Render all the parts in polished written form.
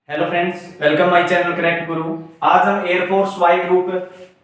Hello friends, welcome my channel connect गुरु। आज हम air force Y group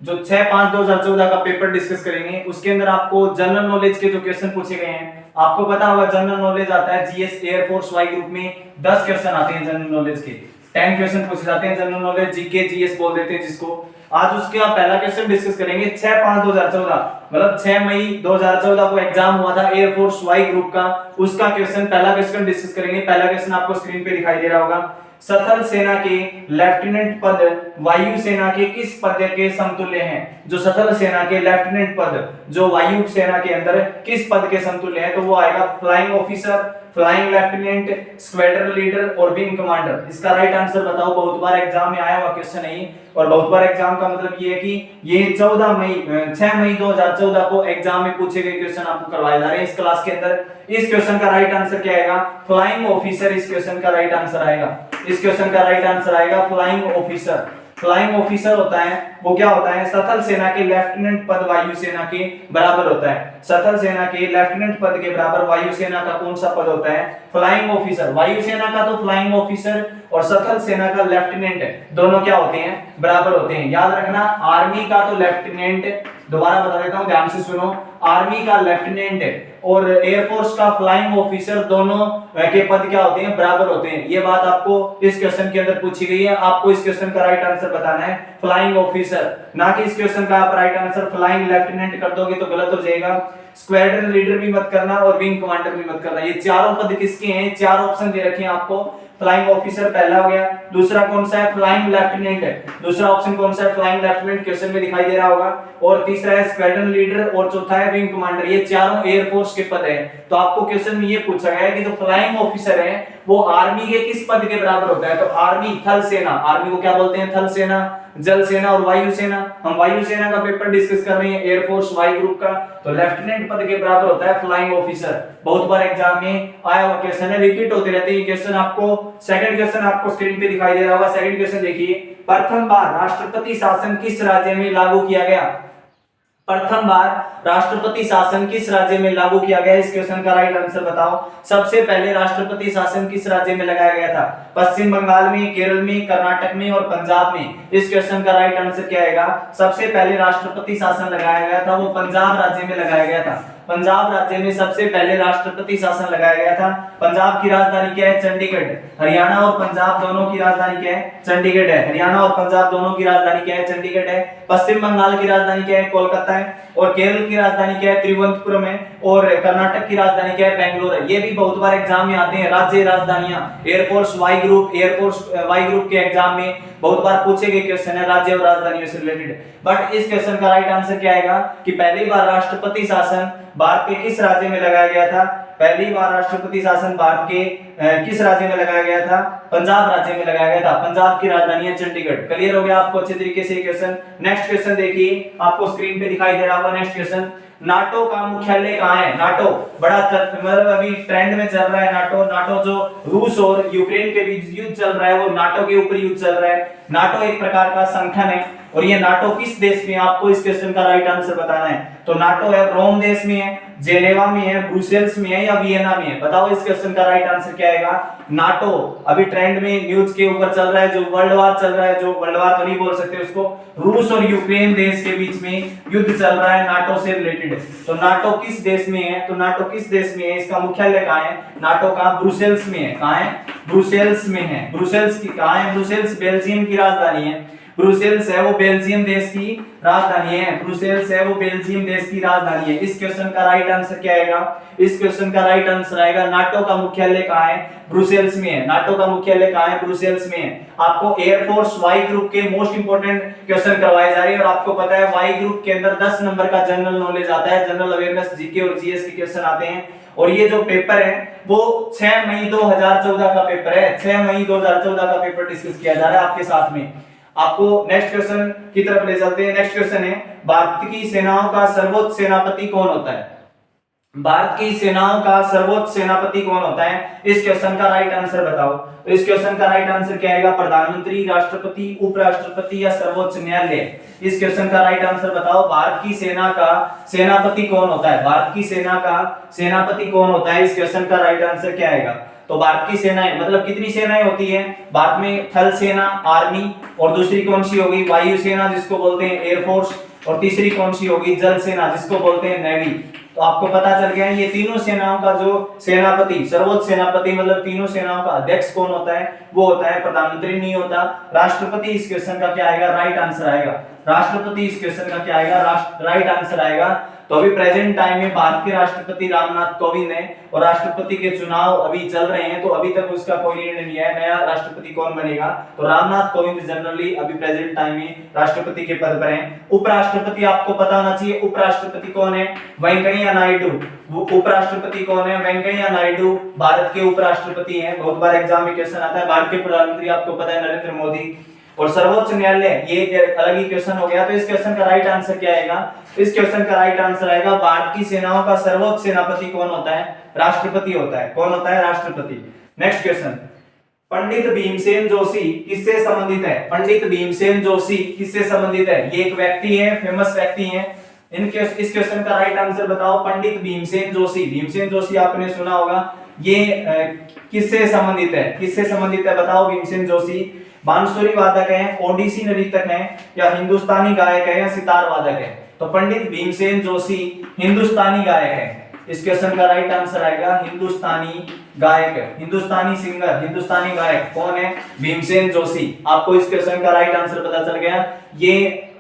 जो 6/5/2014 का पेपर डिस्कस करेंगे। उसके अंदर आपको जनरल नॉलेज के जो क्वेश्चन पूछे गए हैं, आपको पता होगा जनरल नॉलेज आता है जीएस एयरफोर्स वाई ग्रुप में 10 क्वेश्चन आते हैं जनरल नॉलेज के। 10 क्वेश्चन पूछे जाते हैं जनरल नॉलेज, जीके जीएस बोल देते हैं जिसको। आज उसका पहला क्वेश्चन डिस्कस करेंगे 6/5/2014, मतलब 6 मई 2014 को एग्जाम हुआ था एयरफोर्स वाई ग्रुप का। उसका क्वेश्चन, पहला क्वेश्चन डिस्कस करेंगे। पहला क्वेश्चन आपको स्क्रीन पे दिखाई दे रहा होगा। सथल सेना के लेफ्टिनेंट पद वायु सेना के किस पद के समतुल्य हैं? जो सथल सेना के लेफ्टिनेंट पद जो वायु सेना के अंदर किस पद के समतुल्य है, तो वो आएगा flying officer, flying lieutenant, squadron leader और विंग कमांडर। इसका राइट आंसर बताओ। बहुत बार एग्जाम में आया हुआ क्वेश्चन है ये, और बहुत बार एग्जाम का मतलब ये है कि ये 6 मई 2014 को एग्जाम में पूछे गए क्वेश्चन आपको करवाए जा रहे हैं इस क्लास के अंदर। इस क्वेश्चन का राइट आंसर क्या आएगा? फ्लाइंग ऑफिसर इस क्वेश्चन का राइट आंसर आएगा। इस क्वेश्चन का राइट आंसर आएगा फ्लाइंग ऑफिसर। फ्लाइंग ऑफिसर होता है, वो क्या होता है? सथल सेना के लेफ्टिनेंट पद वायु सेना के बराबर होता है। सथल सेना के लेफ्टिनेंट पद के बराबर वायु सेना का कौन सा पद होता है? Flying officer. वायु सेना का तो फ्लाइंग ऑफिसर और सथल सेना का लेफ्टिनेंट, दोनों क्या होते हैं? बराबर होते हैं। याद रखना, आर्मी का तो लेफ्टिनेंट, दोबारा बता देता हूं, ध्यान से सुनो, आर्मी का लेफ्टिनेंट और एयरफोर्स का फ्लाइंग ऑफिसर, दोनों के पद क्या होते हैं? बराबर होते हैं। ये बात आपको इस क्वेश्चन के अंदर पूछी गई है। आपको इस क्वेश्चन का राइट आंसर बताना है फ्लाइंग ऑफिसर, ना कि इस क्वेश्चन का आप राइट आंसर फ्लाइंग लेफ्टिनेंट कर दोगे तो गलत हो जाएगा। स्क्वाड्रन लीडर भी मत करना और विंग कमांडर भी मत करना। ये चारों पद किसके हैं? चार ऑप्शन दे रखे हैं आपको। फ्लाइंग ऑफिसर पहला हो गया, दूसरा कौन सा है? फ्लाइंग लेफ्टिनेंट है। दूसरा ऑप्शन कौन सा है? फ्लाइंग लेफ्टिनेंट, क्वेश्चन में दिखाई दे रहा होगा। और तीसरा है स्क्वाड्रन लीडर और चौथा है विंग कमांडर। ये चारों एयरफोर्स के पद है। तो आपको क्वेश्चन में ये पूछा गया है कि जो फ्लाइंग ऑफिसर है वो आर्मी के किस पद के बराबर होता है? तो आर्मी, थल सेना, आर्मी को क्या बोलते हैं? थल सेना, जल सेना और वायु सेना। हम वायु सेना का पेपर डिस्कस कर रहे हैं एयरफोर्स वाई ग्रुप का, तो लेफ्टिनेंट पद के बराबर होता है फ्लाइंग ऑफिसर। बहुत बार एग्जाम में आया हुआ क्वेश्चन है, रिपीट होते रहते हैं क्वेश्चन। आपको सेकंड क्वेश्चन आपको स्क्रीन पे दिखाई दे रहा होगा। सेकंड क्वेश्चन देखिए, प्रथम बार राष्ट्रपति शासन किस राज्य में लागू किया गया? प्रथम बार राष्ट्रपति शासन किस राज्य में लागू किया गया? इस क्वेश्चन का राइट आंसर बताओ। सबसे पहले राष्ट्रपति शासन किस राज्य में लगाया गया था? पश्चिम बंगाल में, केरल में, कर्नाटक में और पंजाब में। इस क्वेश्चन का राइट आंसर क्या आएगा? सबसे पहले राष्ट्रपति शासन लगाया गया था वो पंजाब राज्य में लगाया गया था। पंजाब राज्य में सबसे पहले राष्ट्रपति शासन लगाया गया था। पंजाब की राजधानी क्या है? चंडीगढ़। हरियाणा और पंजाब दोनों की राजधानी क्या है? चंडीगढ़ है। हरियाणा और पंजाब दोनों की राजधानी क्या है? चंडीगढ़ है। पश्चिम बंगाल की राजधानी क्या है? कोलकाता है। और केरल की राजधानी क्या है? तिरुवनंतपुरम है। और कर्नाटक की राजधानी क्या है? बेंगलोर है। ये भी बहुत बार एग्जाम में आते हैं, राज्य राजधानियां। एयरफोर्स वाई ग्रुप के एग्जाम में बहुत बार पूछे गए क्वेश्चन है राज्य और राजधानियों से रिलेटेड। बट इस क्वेश्चन का राइट आंसर क्या आएगा कि पहली बार राष्ट्रपति शासन भारत के किस राज्य में लगाया गया था? पहली बार राष्ट्रपति शासन भारत के किस राज्य में लगाया गया था? पंजाब राज्य में लगाया गया था। पंजाब की राजधानी है चंडीगढ़। क्लियर हो गया आपको अच्छे तरीके से क्वेश्चन। नेक्स्ट क्वेश्चन देखिए, आपको स्क्रीन पे दिखाई दे रहा होगा। नेक्स्ट क्वेश्चन, नाटो का मुख्यालय कहाँ है? नाटो बड़ा मतलब अभी ट्रेंड में चल रहा है। नाटो जो रूस और यूक्रेन के बीच युद्ध चल रहा है, वो नाटो के ऊपर युद्ध चल रहा है। नाटो एक प्रकार का संगठन है, और ये नाटो किस देश में? आपको इस क्वेश्चन का राइट आंसर बताना है। तो नाटो है रोम देश में है, जेनेवा में है, ब्रुसेल्स में है या वियना में है? बताओ इस क्वेश्चन का राइट आंसर क्या आएगा? नाटो अभी ट्रेंड में न्यूज के ऊपर चल रहा है, जो वर्ल्ड वार चल रहा है, जो वर्ल्ड वार तो नहीं बोल सकते उसको, रूस और यूक्रेन देश के बीच में युद्ध चल रहा है नाटो से रिलेटेड। तो नाटो किस देश में है? तो नाटो किस देश में है? इसका मुख्यालय कहाँ है? नाटो का ब्रुसेल्स में है। कहाँ है? ब्रुसेल्स में है। ब्रुसेल्स की कहाँ है? ब्रुसेल्स बेल्जियम की राजधानी है। ब्रुसेल्स है वो बेल्जियम देश की राजधानी है। ब्रुसेल्स है वो बेल्जियम देश की राजधानी है। इस क्वेश्चन का राइट आंसर क्या आएगा? इस क्वेश्चन का राइट आंसर आएगा नाटो का मुख्यालय कहाँ है? ब्रुसेल्स में है। नाटो का मुख्यालय कहाँ है? ब्रुसेल्स में है। आपको एयरफोर्स वाई ग्रुप के मोस्ट इंपोर्टेंट क्वेश्चन करवाए जा रहे हैं, और आपको पता है वाई ग्रुप के अंदर 10 नंबर का जनरल नॉलेज आता है, जनरल अवेयरनेस, जीके और जीएस के क्वेश्चन आते हैं। और ये जो पेपर है वो 6 मई 2014 का पेपर है। 6 मई 2014 का पेपर डिस्कस किया जा रहा है आपके साथ में। आपको नेक्स्ट क्वेश्चन की तरफ ले चलते हैं। नेक्स्ट क्वेश्चन है, भारत की सेनाओं का सर्वोच्च सेनापति कौन होता है? भारत की सेनाओं का सर्वोच्च सेनापति कौन होता है? इस क्वेश्चन का राइट आंसर बताओ। तो इस क्वेश्चन का राइट आंसर क्या आएगा? प्रधानमंत्री, राष्ट्रपति, उपराष्ट्रपति या सर्वोच्च न्यायालय? इस क्वेश्चन का राइट आंसर बताओ। भारत की सेना का सेनापति कौन होता है? भारत की सेना का सेनापति कौन होता है? इस क्वेश्चन का राइट आंसर क्या आएगा? तो भारत की सेनाएं मतलब कितनी सेनाएं होती है भारत में? थल सेना आर्मी, और दूसरी कौन सी होगी? वायु सेना जिसको बोलते हैं एयरफोर्स, और तीसरी कौन सी होगी? जल सेना जिसको बोलते हैं नेवी। तो आपको पता चल गया ये तीनों सेनाओं का जो सेनापति, सर्वोच्च सेनापति मतलब तीनों सेनाओं का अध्यक्ष कौन होता है? वो होता है प्रधानमंत्री, नहीं होता राष्ट्रपति। इस क्वेश्चन का क्या आएगा? राइट आंसर आएगा राष्ट्रपति। इस क्वेश्चन का क्या आएगा? राइट आंसर आएगा। तो अभी प्रेजेंट टाइम में भारत के राष्ट्रपति रामनाथ कोविंद हैं और राष्ट्रपति के चुनाव अभी चल रहे हैं, तो अभी तक उसका कोई निर्णय नहीं है नया राष्ट्रपति कौन बनेगा। तो रामनाथ कोविंद जनरली अभी प्रेजेंट टाइम में राष्ट्रपति के पद पर हैं। उपराष्ट्रपति आपको पता होना चाहिए, उपराष्ट्रपति कौन है? वेंकैया नायडू। वो उपराष्ट्रपति कौन है? वेंकैया नायडू भारत के उपराष्ट्रपति हैं। बहुत बार एग्जाम में क्वेश्चन आता है। भारत के प्रधानमंत्री आपको पता है नरेंद्र मोदी। और सर्वोच्च न्यायालय, ये एक अलग ही क्वेश्चन हो गया। तो इस क्वेश्चन का राइट आंसर क्या आएगा? इस क्वेश्चन का राइट आंसर आएगा भारत की सेनाओं का सर्वोच्च सेनापति कौन होता है? राष्ट्रपति होता है। कौन होता है? राष्ट्रपति। नेक्स्ट क्वेश्चन, पंडित भीमसेन जोशी किससे संबंधित है? पंडित भीमसेन जोशी किससे संबंधित है? ये एक व्यक्ति है, फेमस व्यक्ति है। इस क्वेश्चन का राइट आंसर बताओ। पंडित भीमसेन जोशी, भीमसेन जोशी आपने सुना होगा। ये किससे संबंधित है? किससे संबंधित है बताओ? भीमसेन जोशी बांसुरी वादक हैं, ओडिसी नृत्यक हैं, या हिंदुस्तानी गायक है, या सितार वादक है? तो पंडित भीमसेन जोशी हिंदुस्तानी गायक है। इस क्वेश्चन का राइट आंसर आएगा हिंदुस्तानी गायक, हिंदुस्तानी सिंगर, हिंदुस्तानी गायक कौन है? भीमसेन जोशी। आपको इस क्वेश्चन का राइट आंसर पता चल गया। ये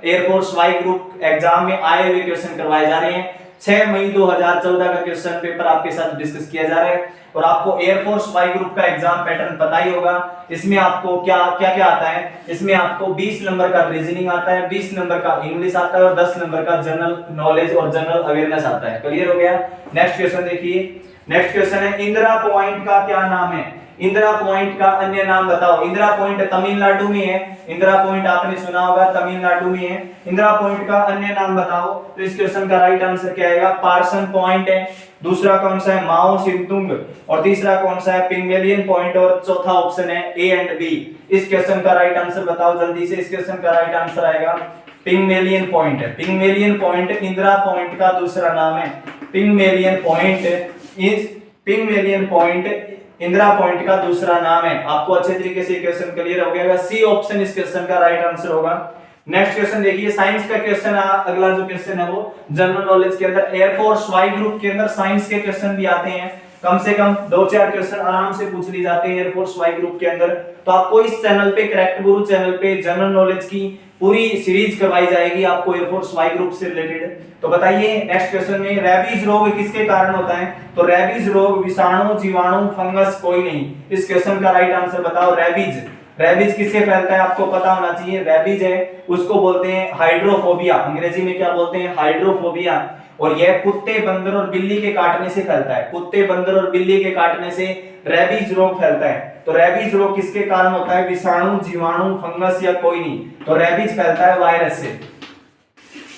एयरफोर्स वाई ग्रुप एग्जाम में आए हुए क्वेश्चन करवाए जा रहे हैं। 6 मई 2014 का क्वेश्चन पेपर आपके साथ डिस्कस किया जा रहा है। और आपको एयरफोर्स वाई ग्रुप का एग्जाम पैटर्न पता ही होगा। इसमें आपको क्या क्या आता है? इसमें आपको 20 नंबर का रीजनिंग आता है, 20 नंबर का इंग्लिश आता है, और 10 नंबर का जनरल नॉलेज और जनरल अवेयरनेस आता है। क्लियर हो गया? नेक्स्ट क्वेश्चन देखिए। नेक्स्ट क्वेश्चन है, इंदिरा पॉइंट का क्या नाम है? इंदिरा पॉइंट का अन्य नाम बताओ। इंदिरा पॉइंट तमिलनाडु में है। इंदिरा पॉइंट आपने सुना होगा, तमिलनाडु में है। इंदिरा पॉइंट का अन्य नाम बताओ। तो इस क्वेश्चन का राइट आंसर क्या आएगा? पार्सन पॉइंट है। दूसरा कौन सा है? माओ सिंतुंग। और तीसरा कौन सा है? Pygmalion point. और चौथा ऑप्शन है ए एंड बी। इस क्वेश्चन का राइट आंसर बताओ जल्दी से। इस क्वेश्चन का राइट आंसर आएगा पिग्मेलियन पॉइंट है। पिग्मेलियन पॉइंट इंदिरा पॉइंट का दूसरा नाम है। पिग्मेलियन पॉइंट इंदिरा पॉइंट का दूसरा नाम है। आपको अच्छे तरीके से क्वेश्चन क्लियर हो गया। सी ऑप्शन इस क्वेश्चन का राइट आंसर होगा। नेक्स्ट क्वेश्चन देखिए, साइंस का क्वेश्चन। अगला जो क्वेश्चन है वो जनरल नॉलेज के अंदर एयरफोर्स वाई ग्रुप के अंदर साइंस के क्वेश्चन भी आते हैं। कम से कम 2-4 क्वेश्चन आराम से पूछ ली जाते हैं एयरफोर्स वाई ग्रुप के अंदर। तो आपको इस चैनल पे, करेक्ट गुरु चैनल पे, जनरल नॉलेज की पूरी सीरीज करवाई जाएगी आपको एयरफोर्स वाई ग्रुप से रिलेटेड। तो बताइए नेक्स्ट क्वेश्चन में, रैबीज रोग किसके कारण होता है? तो रैबीज रोग विषाणु, जीवाणु, फंगस कोई नहीं। इस क्वेश्चन का राइट आंसर बताओ। रैबीज किससे फैलता है? आपको पता होना चाहिए। रैबीज है उसको बोलते हैं हाइड्रोफोबिया। अंग्रेजी में क्या बोलते हैं? हाइड्रोफोबिया। और यह कुत्ते, बंदर और बिल्ली के काटने से फैलता है। कुत्ते, बंदर और बिल्ली के काटने से रैबीज रोग फैलता है। तो रैबीज रोग किसके कारण होता है? विषाणु, जीवाणु, फंगस या कोई नहीं। तो रैबीज फैलता है वायरस से।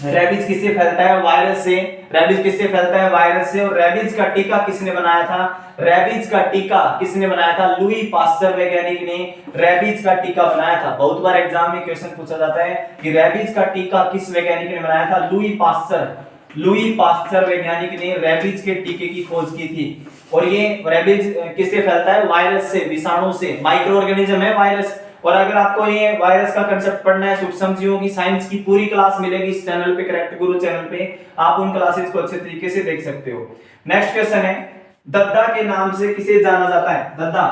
रैबीज किससे फैलता है? वायरस से। रैबीज किससे फैलता है? वायरस से। और रैबीज का टीका किसने बनाया था? रैबीज का टीका किसने बनाया था? लुई पास्चर वैज्ञानिक ने रैबीज का टीका बनाया था। बहुत बार एग्जाम में क्वेश्चन पूछा जाता है कि रैबीज का टीका किस वैज्ञानिक ने बनाया था? लुई पास्चर वैज्ञानिक ने रैबीज के टीके की खोज की थी। और ये रैबीज किससे फैलता है? वायरस से, विषाणु से। माइक्रो ऑर्गेनिज्म है वायरस। और अगर आपको ये वायरस का कंसेप्ट पढ़ना है, सूक्ष्म जीवों की साइंस की पूरी क्लास मिलेगी इस चैनल पे, करेक्ट गुरु चैनल पे। आप उन क्लासेस को अच्छे तरीके से देख सकते हो। नेक्स्ट क्वेश्चन है, दद्दा के नाम से किसे जाना जाता है? दद्दा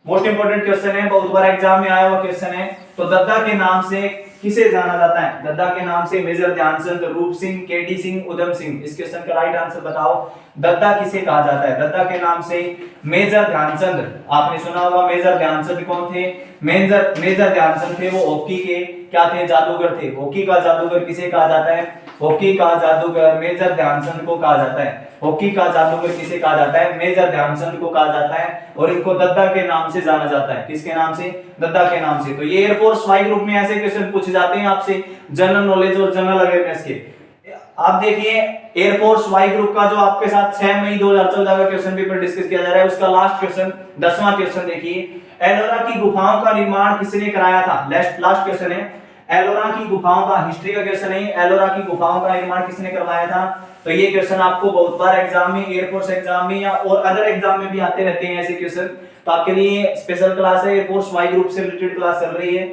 मोस्ट इंपोर्टेंट क्वेश्चन है, बहुत बार एग्जाम में आया हुआ क्वेश्चन है। तो दद्दा के नाम से किसे जाना जाता है? दद्दा के नाम से मेजर ध्यानचंद, रूप सिंह, केडी सिंह, उधम सिंह। इस क्वेश्चन का राइट आंसर बताओ। दद्दा किसे कहा जाता है? दद्दा के नाम से मेजर ध्यानचंद। आपने सुना होगा मेजर ध्यानचंद कौन थे? मेजर ध्यानचंद थे वो हॉकी के क्या थे? जादूगर थे। हॉकी का जादूगर किसे कहा जाता है? हॉकी का जादूगर मेजर ध्यानचंद को कहा जाता है। हॉकी का जादूगर किसे कहा जाता है? मेजर ध्यानचंद को कहा जाता है। और इनको दद्दा के नाम से जाना जाता है। किसके नाम से? दद्दा के नाम से। तो ये एयरफोर्स वाई ग्रुप में ऐसे क्वेश्चन पूछे जाते हैं आपसे जनरल नॉलेज और जनरल अवेयरनेस के। आप देखिए एयरफोर्स वाई ग्रुप का जो आपके साथ 6 मई 2014 का क्वेश्चन पेपर डिस्कस किया जा रहा है, उसका लास्ट क्वेश्चन 10वां क्वेश्चन देखिए, एलोरा की गुफाओं का निर्माण किसने कराया था? लास्ट क्वेश्चन है, एलोरा की गुफाओं का, हिस्ट्री का क्वेश्चन है, एलोरा की गुफाओं का निर्माण किसने करवाया था। तो ये क्वेश्चन आपको बहुत बार एग्जाम में, एयरफोर्स एग्जाम में या और अदर एग्जाम में भी आते रहते हैं ऐसे क्वेश्चन। तो आपके लिए स्पेशल क्लास है, एयरफोर्स वाई ग्रुप से रिलेटेड क्लास चल रही है।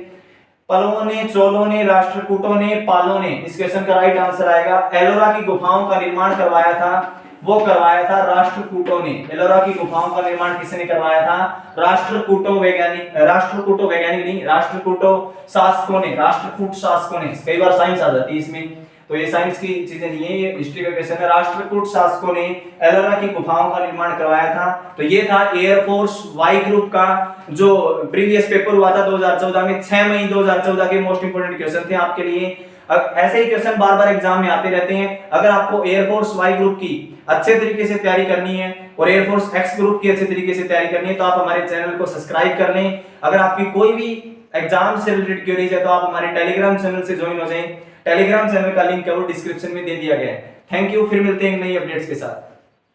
पलों ने, चोलों ने, राष्ट्रकूटों ने, पालों ने, इस क्वेश्चन का राइट आंसर आएगा। एलोरा की गुफाओं का निर्माण करवाया था, वो करवाया था राष्ट्रकूटों ने। एलोरा की गुफाओं का निर्माण किसने करवाया था, राष्ट्रकूटों वैज्ञानिक, राष्ट्रकूटों वैज्ञानिक नहीं, राष्ट्रकूटों शासकों ने, राष्ट्रकूट शासकों ने। कई बार साइंस आ जाती है इसमें, तो ये साइंस की चीजें नहीं है, ये हिस्ट्री का क्वेश्चन है। राष्ट्रकूट शासकों ने एलोरा की गुफाओं का निर्माण करवाया था। तो ये था एयरफोर्स वाई ग्रुप का जो प्रीवियस पेपर हुआ था 2014 में, 6 मई 2014 के मोस्ट इंपोर्टेंट क्वेश्चन थे आपके लिए। अब ऐसे ही क्वेश्चन बार बार एग्जाम में आते रहते हैं। अगर आपको एयरफोर्स वाई ग्रुप की अच्छे तरीके से तैयारी करनी है और एयरफोर्स एक्स ग्रुप की अच्छे तरीके से तैयारी करनी है तो आप हमारे चैनल को सब्सक्राइब कर लें। अगर आपकी कोई भी एग्जाम से रिलेटेड क्वेरीज है तो आप हमारे टेलीग्राम चैनल से ज्वाइन हो जाएं। टेलीग्राम चैनल का लिंक है वो डिस्क्रिप्शन में दे दिया गया है। थैंक यू, फिर मिलते हैं नई अपडेट्स के साथ।